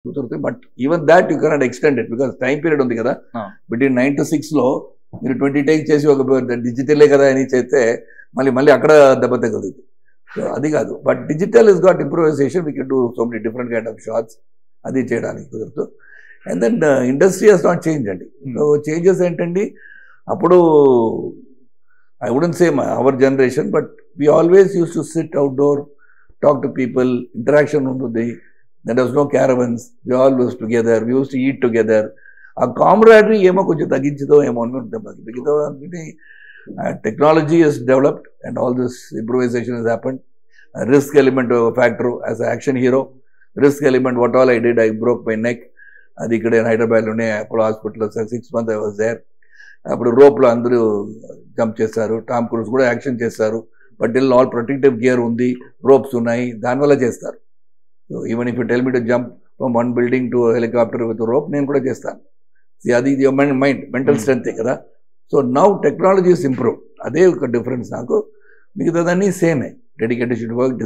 కుదురుతాయి. But even that you cannot extend it because time period ఉంది కదా. Between 9 to 6 లో మీరు 20 టేక్ చేసి ఒక డిజిటలే కదా అని చేస్తే మళ్ళీ అక్కడ దెబ్బ తగ్గుతుంది. సో అది కాదు. But digital is got improvisation, we can do so many different kind of shorts. అది చేయడానికి కుదురుతూ. And then industry has not change అండి. సో చేంజెస్ ఏంటండి, అప్పుడు I wouldn't say our generation, but we always use to sit outdoor, talk to people, interaction ఉంటుంది. There was no caravans, we all was together, we use to eat together. ఆ camaraderie ఏమో కొంచెం తగ్గించదో ఏమో మిగతా technology is developed and all this improvisation is happened. Risk element factor as action hero, risk element what all I did, I broke my neck. అది ఇక్కడ హైదరాబాద్లోనే Apollo హాస్పిటల్లో 6 months ఐ వాజ్ దేర్. అప్పుడు రోప్లో అందరూ జంప్ చేస్తారు, Tom Cruise కూడా action చేస్తారు. But ill all protective gear ఉంది, రోప్స్ ఉన్నాయి, దానివల్ల చేస్తారు. So even if you tell me to jump from 1 building to helicopter with rope, నేను కూడా చేస్తాను. అది మైండ్ మెంటల్ స్ట్రెంతే కదా. So now technology is improve. అదే ఒక డిఫరెన్స్ నాకు. మిగతాదన్నీ సేమే. Dedicated work,